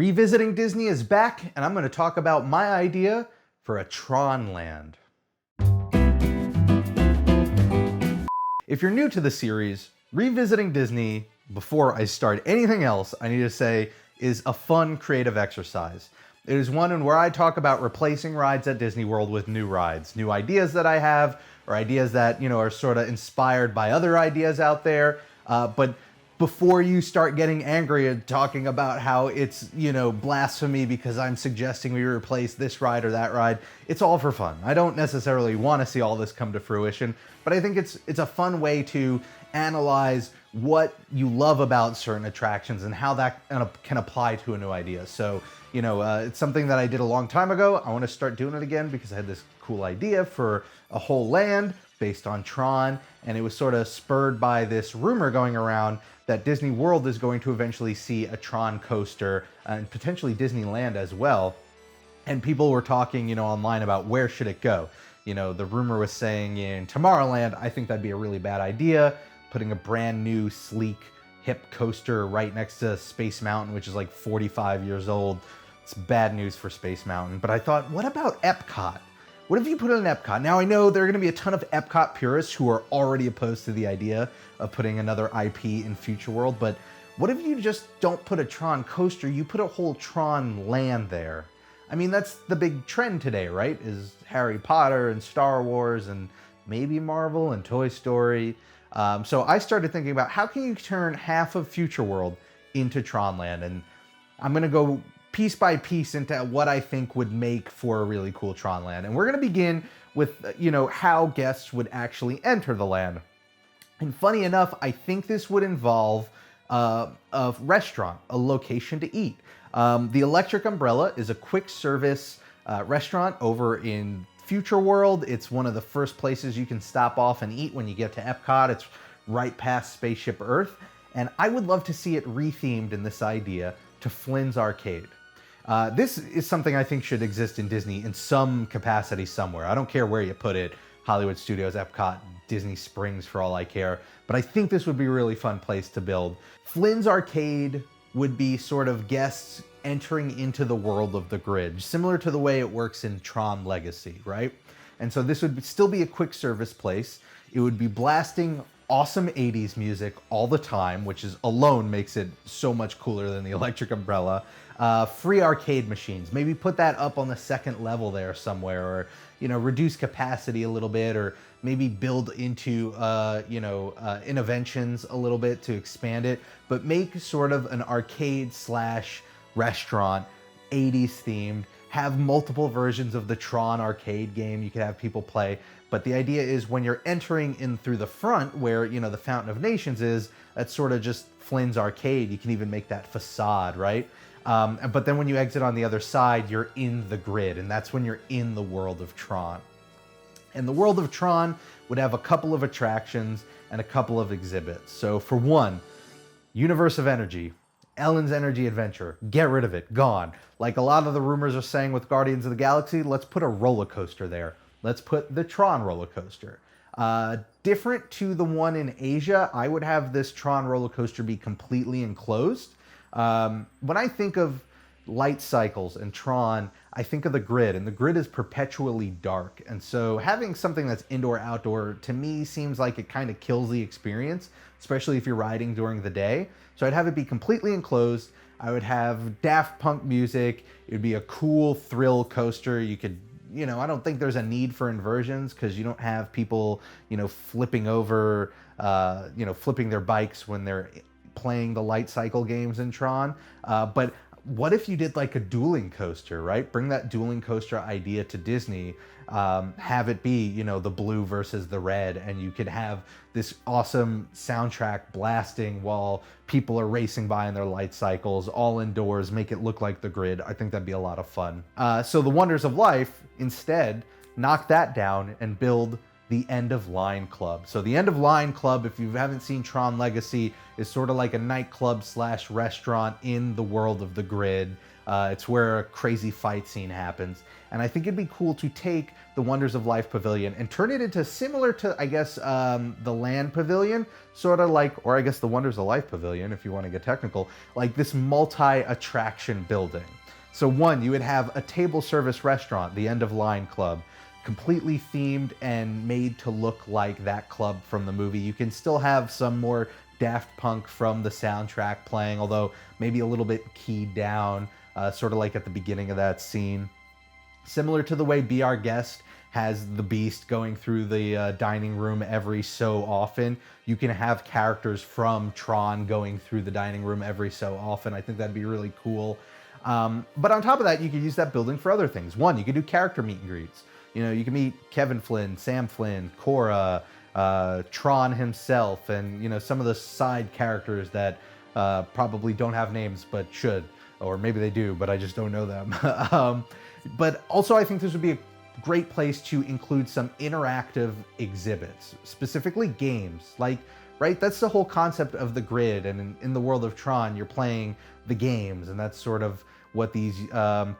Revisiting Disney is back, and I'm going to talk about my idea for a Tron Land. If you're new to the series, Revisiting Disney, before I start anything else, I need to say, is a fun creative exercise. It is one in where I talk about replacing rides at Disney World with new rides, new ideas that I have, or ideas that, are sort of inspired by other ideas out there. But before you start getting angry and talking about how it's, blasphemy because I'm suggesting we replace this ride or that ride, it's all for fun. I don't necessarily want to see all this come to fruition, but I think it's a fun way to analyze what you love about certain attractions and how that can apply to a new idea. So, it's something that I did a long time ago. I want to start doing it again because I had this cool idea for a whole land based on Tron, and it was sort of spurred by this rumor going around that Disney World is going to eventually see a Tron coaster and potentially Disneyland as well. And people were talking, online about where should it go. The rumor was saying in Tomorrowland, I think that'd be a really bad idea, putting a brand new, sleek, hip coaster right next to Space Mountain, which is like 45 years old. It's bad news for Space Mountain. But I thought, what about Epcot? What if you put it in Epcot? Now, I know there are going to be a ton of Epcot purists who are already opposed to the idea of putting another IP in Future World, but what if you just don't put a Tron coaster, you put a whole Tron Land there? I mean, that's the big trend today, right? Is Harry Potter and Star Wars and maybe Marvel and Toy Story. So I started thinking about how can you turn half of Future World into Tron Land? And I'm going to go piece by piece into what I think would make for a really cool Tron Land. And we're going to begin with, how guests would actually enter the land. And funny enough, I think this would involve a restaurant, a location to eat. The Electric Umbrella is a quick service restaurant over in Future World. It's one of the first places you can stop off and eat when you get to Epcot. It's right past Spaceship Earth. And I would love to see it rethemed in this idea to Flynns Arcade. This is something I think should exist in Disney in some capacity somewhere. I don't care where you put it, Hollywood Studios, Epcot, Disney Springs for all I care, but I think this would be a really fun place to build. Flynns Arcade would be sort of guests entering into the world of the grid, similar to the way it works in Tron Legacy, right? And so this would still be a quick service place. It would be blasting awesome 80s music all the time, which is alone makes it so much cooler than the Electric Umbrella. Free arcade machines, maybe put that up on the second level there somewhere, or reduce capacity a little bit, or maybe build into interventions a little bit to expand it, but make sort of an arcade slash restaurant, 80s themed, have multiple versions of the Tron arcade game you could have people play. But the idea is when you're entering in through the front where, the Fountain of Nations is, that's sort of just Flynns Arcade. You can even make that facade, right? But then when you exit on the other side, you're in the grid, and that's when you're in the world of Tron. And the world of Tron would have a couple of attractions and a couple of exhibits. So for one, Universe of Energy, Ellen's Energy Adventure, get rid of it, gone. Like a lot of the rumors are saying with Guardians of the Galaxy, let's put a roller coaster there. Let's put the Tron roller coaster. Different to the one in Asia, I would have this Tron roller coaster be completely enclosed. When I think of light cycles and Tron, I think of the grid, and the grid is perpetually dark. And so having something that's indoor-outdoor, to me, seems like it kind of kills the experience, especially if you're riding during the day. So I'd have it be completely enclosed. I would have Daft Punk music. It would be a cool thrill coaster. You could, I don't think there's a need for inversions because you don't have people, flipping over, flipping their bikes when they're playing the light cycle games in Tron. But what if you did like a dueling coaster, right? Bring that dueling coaster idea to Disney, have it be, the blue versus the red, and you could have this awesome soundtrack blasting while people are racing by in their light cycles, all indoors, make it look like the grid. I think that'd be a lot of fun. So the Wonders of Life, instead, knock that down and build the End of Line Club. So the End of Line Club, if you haven't seen Tron Legacy, is sort of like a nightclub slash restaurant in the world of the grid. It's where a crazy fight scene happens. And I think it'd be cool to take the Wonders of Life Pavilion and turn it into similar to, I guess, the Land Pavilion, sort of like, or I guess the Wonders of Life Pavilion, if you want to get technical, like this multi-attraction building. So one, you would have a table service restaurant, the End of Line Club, completely themed and made to look like that club from the movie. You can still have some more Daft Punk from the soundtrack playing, although maybe a little bit keyed down, sort of like at the beginning of that scene. Similar to the way Be Our Guest has the Beast going through the dining room every so often, you can have characters from Tron going through the dining room every so often. I think that'd be really cool. But on top of that, you could use that building for other things. One, you could do character meet and greets. You know, you can meet Kevin Flynn, Sam Flynn, Cora, Tron himself, and, you know, some of the side characters that probably don't have names but should. Or maybe they do, but I just don't know them. But also I think this would be a great place to include some interactive exhibits, specifically games. Like, right, that's the whole concept of the grid, and in the world of Tron, you're playing the games, and that's sort of what these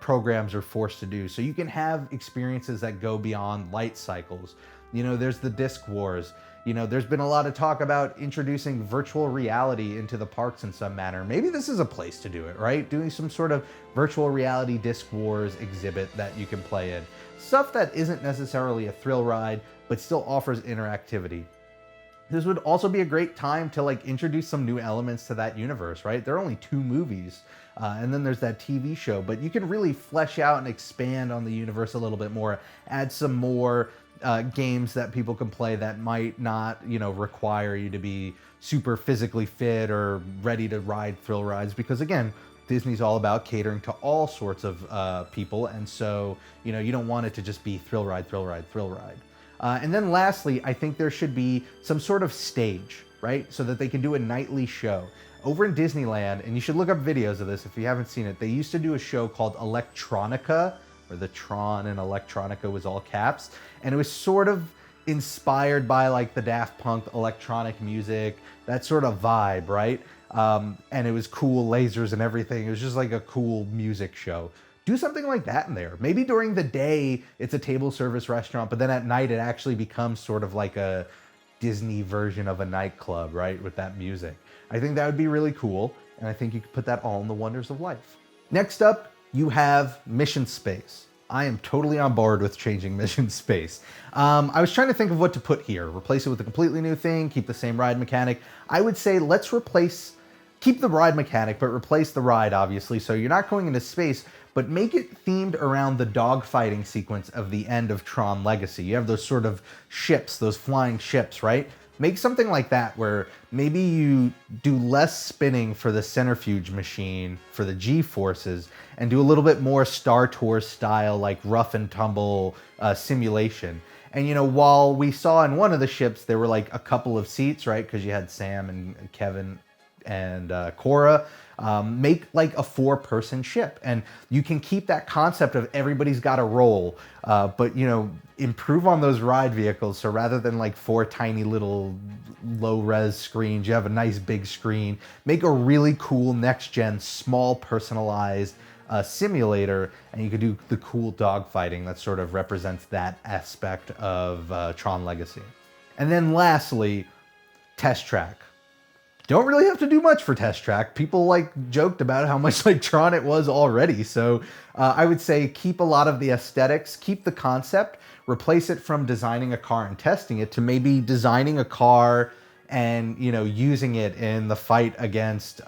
programs are forced to do. So you can have experiences that go beyond light cycles. You know, there's the Disc Wars. You know, there's been a lot of talk about introducing virtual reality into the parks in some manner. Maybe this is a place to do it, right? Doing some sort of virtual reality Disc Wars exhibit that you can play in. Stuff that isn't necessarily a thrill ride, but still offers interactivity. This would also be a great time to like introduce some new elements to that universe, right? There are only 2 movies, and then there's that TV show, but you can really flesh out and expand on the universe a little bit more, add some more games that people can play that might not, you know, require you to be super physically fit or ready to ride thrill rides, because again, Disney's all about catering to all sorts of people, and so, you know, you don't want it to just be thrill ride, thrill ride, thrill ride. And then lastly, I think there should be some sort of stage, right? So that they can do a nightly show. Over in Disneyland, and you should look up videos of this if you haven't seen it, they used to do a show called ElecTRONica, where the Tron and ElecTRONica was all caps. And it was sort of inspired by like the Daft Punk electronic music, that sort of vibe, right? And it was cool lasers and everything. It was just like a cool music show. Do something like that in there. Maybe during the day, it's a table service restaurant, but then at night, it actually becomes sort of like a Disney version of a nightclub, right? With that music. I think that would be really cool. And I think you could put that all in the Wonders of Life. Next up, you have Mission Space. I am totally on board with changing Mission Space. I was trying to think of what to put here. Replace it with a completely new thing, keep the same ride mechanic. I would say let's keep the ride mechanic, but replace the ride, obviously. So you're not going into space, but make it themed around the dogfighting sequence of the end of Tron Legacy. You have those sort of ships, those flying ships, right? Make something like that where maybe you do less spinning for the centrifuge machine for the G-forces and do a little bit more Star Tours style, like rough and tumble simulation. And, you know, while we saw in one of the ships, there were like a couple of seats, right? Because you had Sam and Kevin and Cora. Make like a 4-person ship, and you can keep that concept of everybody's got a role, but, you know, improve on those ride vehicles. So rather than like 4 tiny little low-res screens, you have a nice big screen. Make a really cool next-gen, small, personalized simulator, and you could do the cool dogfighting that sort of represents that aspect of Tron Legacy. And then lastly, Test Track. Don't really have to do much for Test Track. People like joked about how much like Tron it was already. So I would say keep a lot of the aesthetics, keep the concept, replace it from designing a car and testing it to maybe designing a car and, you know, using it in the fight against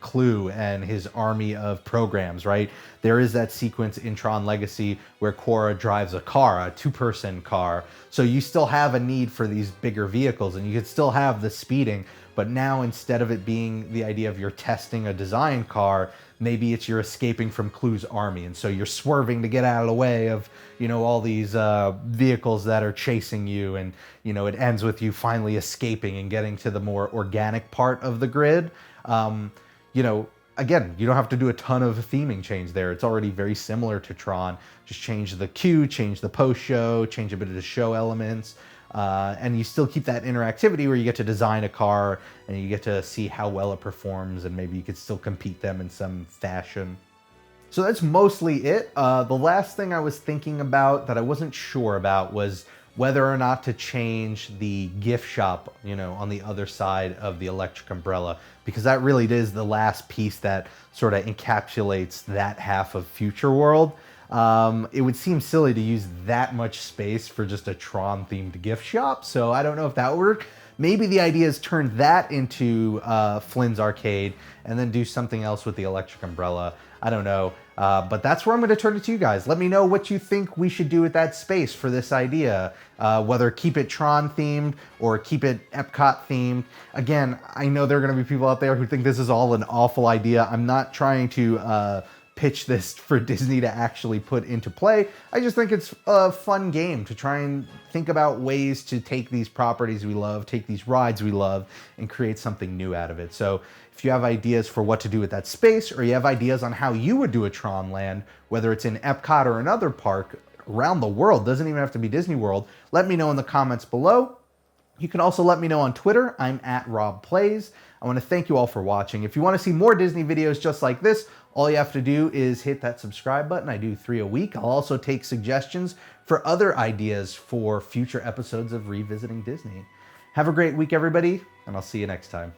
Clue and his army of programs, right? There is that sequence in Tron Legacy where Cora drives a car, a 2-person car. So you still have a need for these bigger vehicles, and you could still have the speeding. But now, instead of it being the idea of you're testing a design car, maybe it's you're escaping from Clue's army. And so you're swerving to get out of the way of, you know, all these vehicles that are chasing you. And, you know, it ends with you finally escaping and getting to the more organic part of the grid. You know, again, you don't have to do a ton of theming change there. It's already very similar to Tron. Just change the queue, change the post-show, change a bit of the show elements. And you still keep that interactivity where you get to design a car and you get to see how well it performs, and maybe you could still compete them in some fashion. So that's mostly it. The last thing I was thinking about that I wasn't sure about was whether or not to change the gift shop, on the other side of the electric umbrella, because that really is the last piece that sort of encapsulates that half of Future World. It would seem silly to use that much space for just a Tron themed gift shop, so I don't know if that would work. Maybe the idea is turn that into Flynns Arcade and then do something else with the electric umbrella. I don't know, but that's where I'm going to turn it to you guys. Let me know what you think we should do with that space for this idea, whether keep it Tron themed or keep it Epcot themed. Again, I know there are going to be people out there who think this is all an awful idea. I'm not trying to pitch this for Disney to actually put into play. I just think it's a fun game to try and think about ways to take these properties we love, take these rides we love, and create something new out of it. So if you have ideas for what to do with that space, or you have ideas on how you would do a Tron Land, whether it's in Epcot or another park around the world, doesn't even have to be Disney World, let me know in the comments below. You can also let me know on Twitter. I'm at RobPlays. I want to thank you all for watching. If you want to see more Disney videos just like this, all you have to do is hit that subscribe button. I do 3 a week. I'll also take suggestions for other ideas for future episodes of Revisiting Disney. Have a great week, everybody, and I'll see you next time.